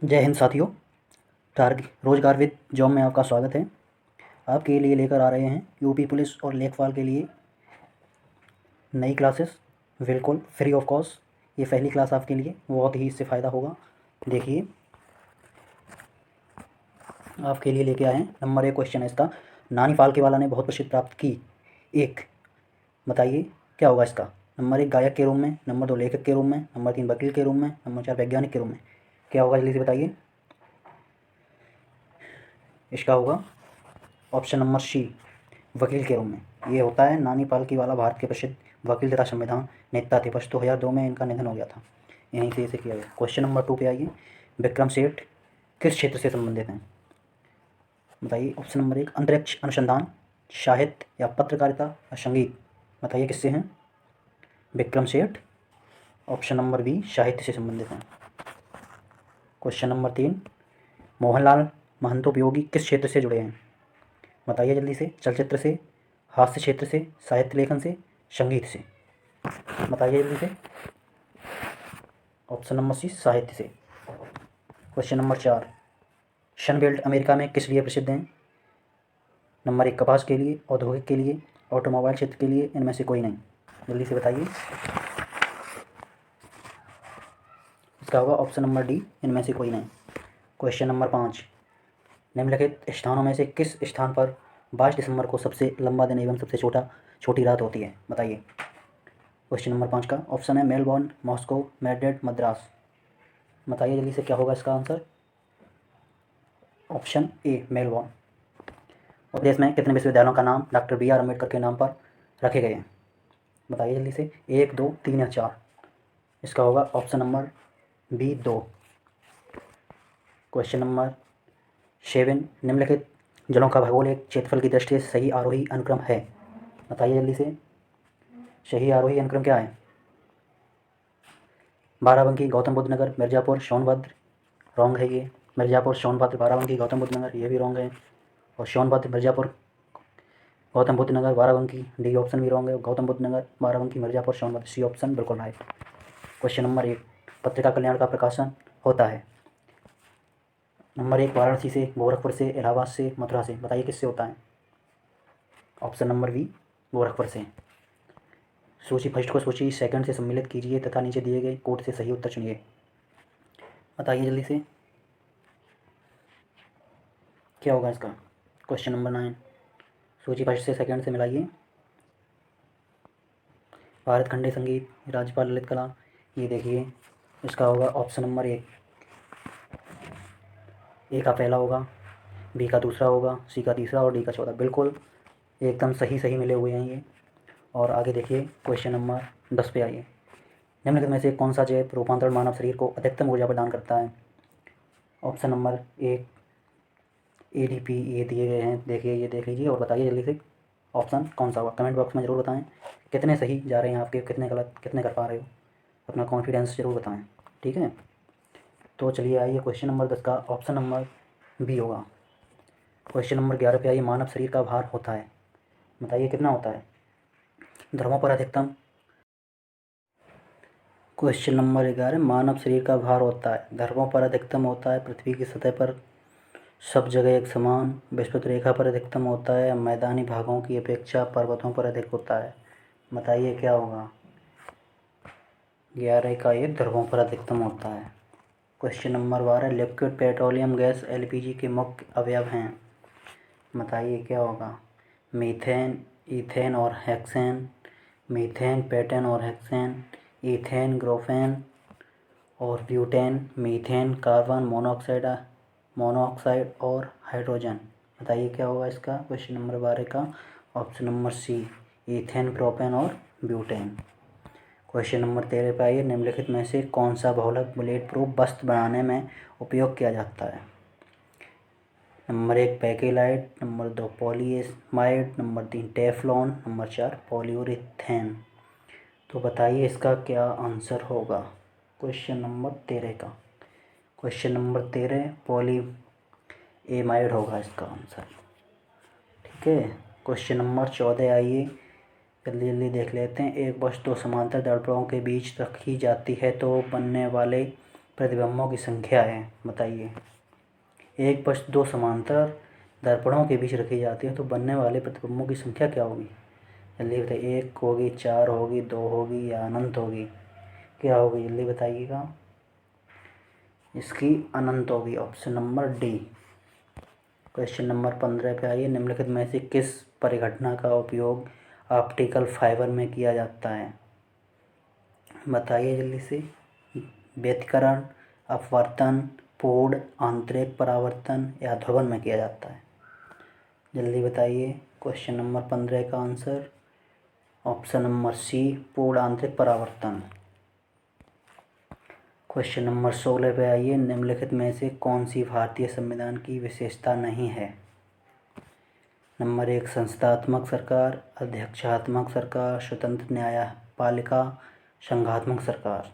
जय हिंद साथियों। रोजगार विद जॉब में आपका स्वागत है। आपके लिए लेकर आ रहे हैं यूपी पुलिस और लेखपाल के लिए नई क्लासेस, बिल्कुल फ्री ऑफ कॉस्ट। ये पहली क्लास आपके लिए, बहुत ही इससे फ़ायदा होगा। देखिए, आपके लिए लेके आए हैं। नंबर 1 क्वेश्चन है इसका। नानी फाल्केवाला ने बहुत प्रसिद्ध प्राप्त की एक, बताइए क्या होगा इसका। नंबर 1 गायक के रूप में, नंबर 2 लेखक के रूप में, नंबर 3 वकील के रूप में, नंबर 4 वैज्ञानिक के रूप में। क्या होगा जल्दी से बताइए। इसका होगा ऑप्शन नंबर सी, वकील के रूप में। ये होता है नानी पालकीवाला भारत के प्रसिद्ध वकील तथा संविधान नेता थे। वर्ष 2002 में इनका निधन हो गया था। यहीं से इसे किया गया। क्वेश्चन नंबर 2 पे आइए। विक्रम सेठ किस क्षेत्र से संबंधित हैं, बताइए। ऑप्शन नंबर 1 अंतरिक्ष अनुसंधान, साहित्य या पत्रकारिता या संगीत। बताइए किससे हैं Vikram Seth. Option number B, साहित्य से संबंधित हैं। क्वेश्चन नंबर 3, मोहनलाल महंतोपयोगी किस क्षेत्र से जुड़े हैं, बताइए जल्दी से। चलचित्र से, हास्य क्षेत्र से, साहित्य लेखन से, संगीत से। बताइए जल्दी से। ऑप्शन नंबर सी, साहित्य से। क्वेश्चन नंबर 4, सनबेल्ट अमेरिका में किस लिए प्रसिद्ध हैं। नंबर 1 कपास के लिए, औद्योगिक के लिए, ऑटोमोबाइल क्षेत्र के लिए, इनमें से कोई नहीं। जल्दी से बताइए। इसका होगा ऑप्शन नंबर डी, इनमें से कोई नहीं। क्वेश्चन नंबर 5, निम्नलिखित स्थानों में से किस स्थान पर 22 दिसंबर को सबसे लंबा दिन एवं सबसे छोटी रात होती है, बताइए। क्वेश्चन नंबर 5 का ऑप्शन है मेलबॉर्न, मॉस्को, मैड्रिड, मद्रास। बताइए जल्दी से क्या होगा इसका आंसर। Option A, Melbourne. और देश में कितने विश्वविद्यालयों का नाम डॉक्टर बी आर अम्बेडकर के नाम पर रखे गए हैं, बताइए जल्दी से। 1, 2, 3 या 4। इसका होगा option number B, 2। Question number 7, निम्नलिखित जलों का भौगोलिक क्षेत्रफल की दृष्टि से सही आरोही अनुक्रम है, बताइए जल्दी से। सही आरोही अनुक्रम क्या है। बाराबंकी, गौतम बुद्ध नगर, मिर्ज़ापुर, सोनभद्र। रॉन्ग है ये। मिर्ज़ापुर, सोनभद्र, बाराबंकी, गौतम बुद्ध नगर, ये भी रॉन्ग है। और सोनभद्र, मिर्ज़ापुर, गौतम बुद्ध नगर, बाराबंकी, डी ऑप्शन भी रॉन्ग है। गौतम बुद्ध नगर, बाराबंकी, मिर्ज़ापुर, सोनभद्र, सी ऑप्शन बिल्कुल राइट। क्वेश्चन नंबर 1, पत्रिका कल्याण का प्रकाशन होता है। नंबर 1 वाराणसी से, गोरखपुर से, इलाहाबाद से, मथुरा से। बताइए किससे होता है। ऑप्शन नंबर बी, गोरखपुर से। सूची फर्स्ट को सूची सेकंड से सम्मिलित कीजिए तथा नीचे दिए गए कोड से सही उत्तर चुनिए। बताइए जल्दी से क्या होगा इसका। क्वेश्चन नंबर 9, सूची फर्स्ट से सेकंड से मिलाइए। भारत खंडे संगीत, राज्यपाल ललित कला। ये देखिए, इसका होगा ऑप्शन नंबर 1। ए का पहला होगा, बी का दूसरा होगा, सी का तीसरा और डी का चौथा। बिल्कुल एकदम सही सही मिले हुए हैं ये। और आगे देखिए, क्वेश्चन नंबर 10 पे आइए। निम्नलिखित में से कौन सा जैव रूपांतरण मानव शरीर को अधिकतम ऊर्जा प्रदान करता है। ऑप्शन नंबर 1 ADP, ये दिए गए हैं, देखिए ये देख लीजिए और बताइए जल्दी से ऑप्शन कौन सा होगा। कमेंट बॉक्स में ज़रूर बताएं कितने सही जा रहे हैं आपके, कितने गलत, कितने कर पा रहे हो। अपना कॉन्फिडेंस ज़रूर बताएं, ठीक है। तो चलिए आइए, क्वेश्चन नंबर 10 का ऑप्शन नंबर बी होगा। क्वेश्चन नंबर 11 पे आइए। मानव शरीर का भार होता है, बताइए कितना होता है। ध्रुवों पर अधिकतम। क्वेश्चन नंबर 11, मानव शरीर का भार होता है, ध्रुवों पर अधिकतम होता है, पृथ्वी की सतह पर सब जगह एक समान, विषुवत रेखा पर अधिकतम होता है, मैदानी भागों की अपेक्षा पर्वतों पर अधिक होता है। बताइए क्या होगा। 11 का ये ध्रुवों पर अधिकतम होता है। Question number 12, liquid petroleum gas LPG के मुख्य अवयव हैं, बताइए क्या होगा। मीथेन, ईथेन और हेक्सेन। मीथेन, पेटेन और हेक्सेन। ईथेन, ग्रोफेन और ब्यूटेन। मीथेन, कार्बन मोनोऑक्साइड और हाइड्रोजन। बताइए क्या होगा इसका। क्वेश्चन नंबर 12 का option number C, ethane, propane और ब्यूटेन। क्वेश्चन नंबर 13 पे आइए। निम्नलिखित में से कौन सा बहुलक बुलेट प्रूफ वस्त्र बनाने में उपयोग किया जाता है। Number 1 bakelite, number 2 polyamide, number 3 Teflon, number 4 polyurethane. तो बताइए इसका क्या आंसर होगा क्वेश्चन नंबर 13 का। क्वेश्चन नंबर 13 पॉलीएमाइड होगा इसका आंसर, ठीक है। क्वेश्चन नंबर 14 आइए, जल्दी जल्दी देख लेते हैं। एक वस्तु समांतर दर्पणों के बीच रखी जाती है तो बनने वाले प्रतिबिंबों की संख्या है? बताइए। एक वस्तु दो समांतर दर्पणों के बीच रखी जाती है तो बनने वाले प्रतिबिंबों की संख्या क्या होगी? जल्दी बताइए। एक होगी, चार होगी, दो होगी या अनंत होगी? क्या होगी जल्दी बताइएगा। इसकी अनंत होगी, option number D. Question number 15 पे आइए। निम्नलिखित में से किस परिघटना का उपयोग ऑप्टिकल फाइबर में किया जाता है? बताइए जल्दी से। व्यतिकरण, अपवर्तन, पूर्ण, आंतरिक परावर्तन या ध्रुवण में किया जाता है? जल्दी बताइए। क्वेश्चन नंबर 15 का आंसर ऑप्शन नंबर सी, पूर्ण आंतरिक परावर्तन। क्वेश्चन नंबर 16 पे आइए। निम्नलिखित में से कौन सी भारतीय संविधान की विशेषता नहीं है? नंबर 1 संस्थात्मक सरकार, अध्यक्षात्मक सरकार, स्वतंत्र न्यायपालिका, संघात्मक सरकार।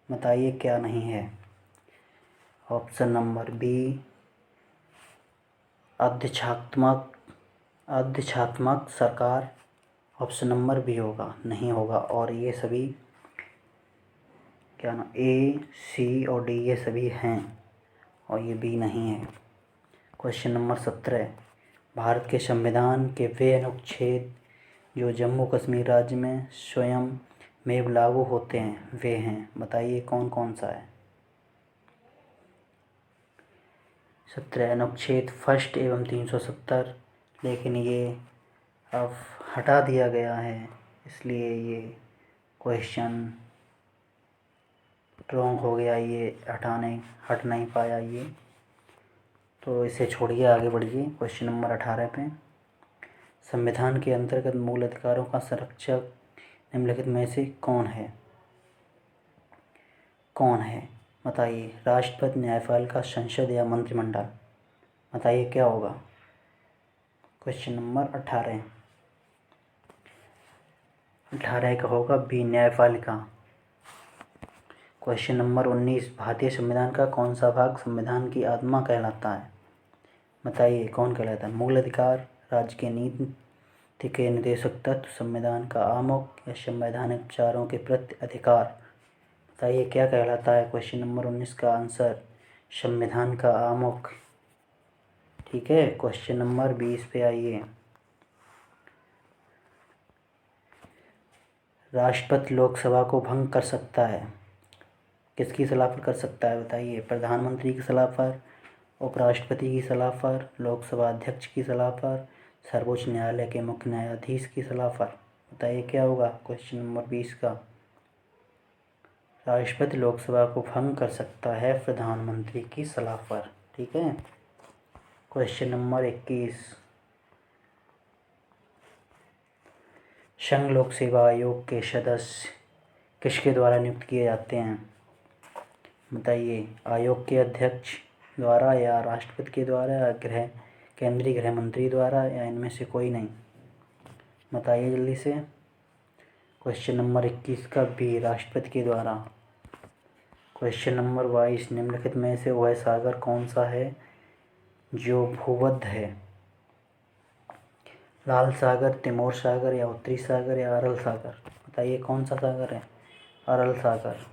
बताइए क्या नहीं है? ऑप्शन नंबर बी अध्यक्षात्मक सरकार। ऑप्शन नंबर बी होगा, नहीं होगा। और ये सभी क्या ना, ए, सी और डी ये सभी हैं और ये बी नहीं है। Question number 17। भारत के संविधान के वे अनुच्छेद जो जम्मू कश्मीर राज्य में स्वयं में लागू होते हैं वे हैं? बताइए कौन कौन सा है? 17 अनुच्छेद फर्स्ट एवं 370, लेकिन ये अब हटा दिया गया है, इसलिए ये क्वेश्चन रॉन्ग हो गया। ये हट नहीं पाया ये, तो इसे छोड़िए, आगे बढ़िए। क्वेश्चन नंबर 18 पे। संविधान के अंतर्गत मूल अधिकारों का संरक्षक निम्नलिखित में से कौन है? कौन है बताइए। राष्ट्रपति, न्यायपालिका, संसद या मंत्रिमंडल? बताइए क्या होगा? क्वेश्चन नंबर 18 का होगा बी, न्यायपालिका। Question number 19। भारतीय संविधान का कौन सा भाग संविधान की आत्मा कहलाता है? बताइए कौन कहलाता है? मूल अधिकार, राज्य के नीति के निर्देशक तत्व, संविधान का आमुख या संवैधानिक विचारों के प्रति अधिकार? बताइए क्या कहलाता है? क्वेश्चन नंबर 19 का आंसर संविधान का आमुख। ठीक है। क्वेश्चन नंबर 20 पे आइए। राष्ट्रपति लोकसभा को भंग कर सकता है, किसकी सलाह पर कर सकता है? बताइए। प्रधानमंत्री की सलाह पर, उपराष्ट्रपति की सलाह पर, लोकसभा अध्यक्ष की सलाह पर, सर्वोच्च न्यायालय के मुख्य न्यायाधीश की सलाह पर? बताइए क्या होगा? क्वेश्चन नंबर 20 का राष्ट्रपति लोकसभा को भंग कर सकता है प्रधानमंत्री की सलाह पर। ठीक है। Question number 21। संघ लोक सेवा आयोग के सदस्य किसके द्वारा नियुक्त किए जाते हैं? बताइए। आयोग के अध्यक्ष द्वारा या राष्ट्रपति के द्वारा या केंद्रीय गृह मंत्री द्वारा या इनमें से कोई नहीं? बताइए जल्दी से। क्वेश्चन नंबर 21 का बी, राष्ट्रपति के द्वारा। Question number 22। निम्नलिखित में से वह सागर कौन सा है जो भूमध्य है? लाल सागर, तिमोर सागर या उत्तरी सागर या अरल सागर? बताइए कौन सा सागर है? अरल सागर।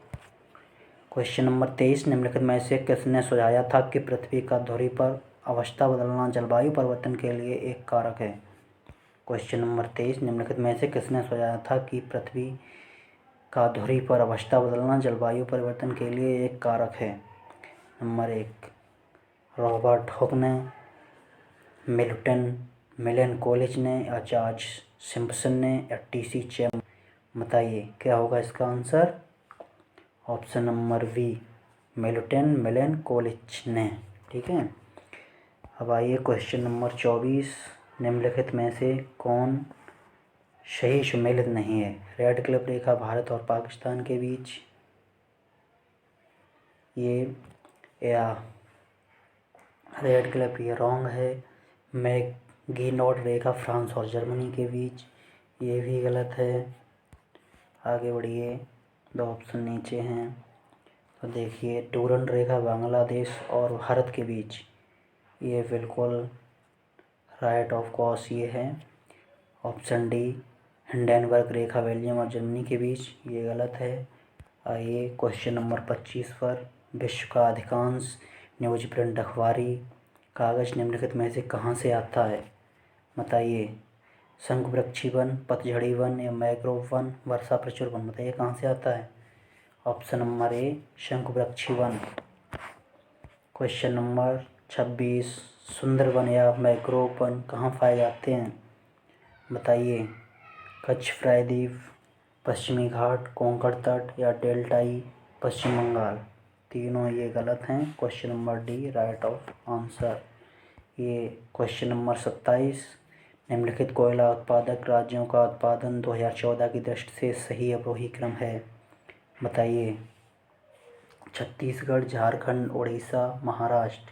Question number 23। निम्नलिखित में से किसने सुझाया था कि पृथ्वी का धुरी पर अवस्था बदलना जलवायु परिवर्तन के लिए एक कारक है? Question number 23। निम्नलिखित में से किसने सुझाया था कि पृथ्वी का धुरी पर अवस्था बदलना जलवायु परिवर्तन के लिए एक कारक है? नंबर 1 रॉबर्ट हुक ने, मिलन कॉलेज ने या जॉर्ज सिम्पसन ने या टी.सी. चैमर? बताइए क्या होगा इसका आंसर? ऑप्शन नंबर बी, मिलन कॉलेज ने। ठीक है। अब आइए क्वेश्चन नंबर 24। निम्नलिखित में से कौन सही सुमेलित नहीं है? रेड क्लिफ रेखा भारत और पाकिस्तान के बीच, ये या रेड क्लिफ ये रॉन्ग है। मैकगिनोट रेखा फ्रांस और जर्मनी के बीच, ये भी गलत है। आगे बढ़िए, 2 ऑप्शन नीचे हैं तो देखिए। डूरंड रेखा बांग्लादेश और भारत के बीच, ये बिल्कुल राइट ऑफ कोर्स ये है। ऑप्शन डी हिंडनबर्ग रेखा बेल्जियम और जर्मनी के बीच, ये गलत है। आइए क्वेश्चन नंबर 25 पर। विश्व का अधिकांश न्यूज प्रिंट अखबारी कागज़ निम्नलिखित में से कहाँ से आता है? बताइए। शंकुवृक्षी वन, पतझड़ी वन या मैंग्रोव वन, वर्षा प्रचुर वन। बताइए कहाँ से आता है? ऑप्शन नंबर ए शंकुवृक्षी वन। क्वेश्चन नंबर 26, सुंदरवन या मैंग्रोव वन कहाँ पाए जाते हैं? बताइए। कच्छ, प्रायद्वीप, पश्चिमी घाट, कोंकण तट या डेल्टाई, पश्चिम बंगाल। तीनों ये गलत हैं। Question number D right of answer. ये क्वेश्चन नंबर 27, निम्नलिखित कोयला उत्पादक राज्यों का उत्पादन 2014 की दृष्टि से सही अवरोही क्रम है? बताइए। छत्तीसगढ़, झारखंड, उड़ीसा, महाराष्ट्र।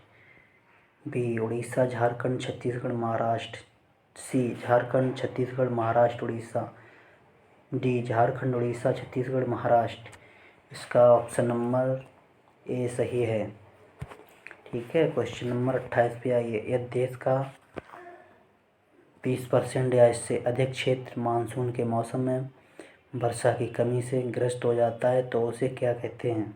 बी उड़ीसा, झारखंड, छत्तीसगढ़, महाराष्ट्र। सी झारखंड, छत्तीसगढ़, महाराष्ट्र, उड़ीसा। डी झारखंड, उड़ीसा, छत्तीसगढ़, महाराष्ट्र। इसका ऑप्शन नंबर ए सही है। ठीक है। क्वेश्चन नंबर 28 पे आइए। यदि देश का 20% या इससे अधिक क्षेत्र मानसून के मौसम में वर्षा की कमी से ग्रस्त हो जाता है तो उसे क्या कहते हैं?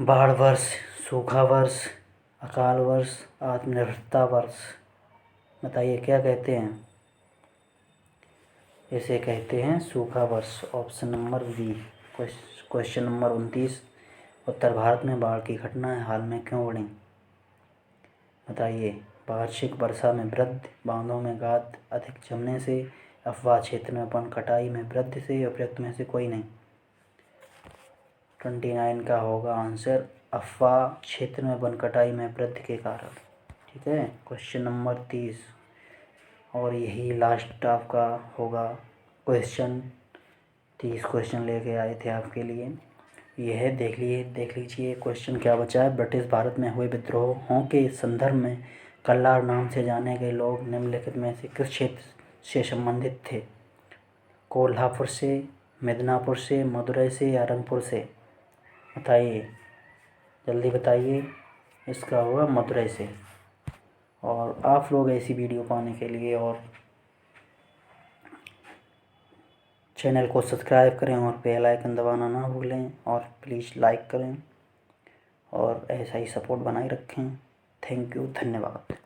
बाढ़ वर्ष, सूखा वर्ष, अकाल वर्ष, आत्मनिर्भरता वर्ष। बताइए क्या कहते हैं? इसे कहते हैं सूखा वर्ष। Option number B. Question number 29, उत्तर भारत में बाढ़ की घटनाएं हाल में क्यों बढ़ीं? बताइए। वार्षिक वर्षा में वृद्धि, बांधों में गाद अधिक जमने से, अफवाह क्षेत्र में वन कटाई में वृद्धि से, उपयुक्त में से कोई नहीं। 29 का होगा आंसर अफवाह क्षेत्र में वन कटाई में वृद्धि के कारण। ठीक है। क्वेश्चन नंबर 30 और यही लास्ट आपका होगा क्वेश्चन। 30 क्वेश्चन लेके आए थे आपके लिए। यह देख लीजिए क्वेश्चन क्या बचा है। ब्रिटिश भारत में हुए विद्रोहों के संदर्भ में कल्लार नाम से जाने गए लोग निम्नलिखित में से किस क्षेत्र से संबंधित थे? कोल्हापुर से, मिदनापुर से, मदुरई से या रंगपुर से? बताइए, जल्दी बताइए। इसका होगा मदुरई से। और आप लोग ऐसी वीडियो पाने के लिए और चैनल को सब्सक्राइब करें और बेल आइकन दबाना ना भूलें और प्लीज़ लाइक करें और ऐसा ही सपोर्ट बनाए रखें। थैंक यू, धन्यवाद।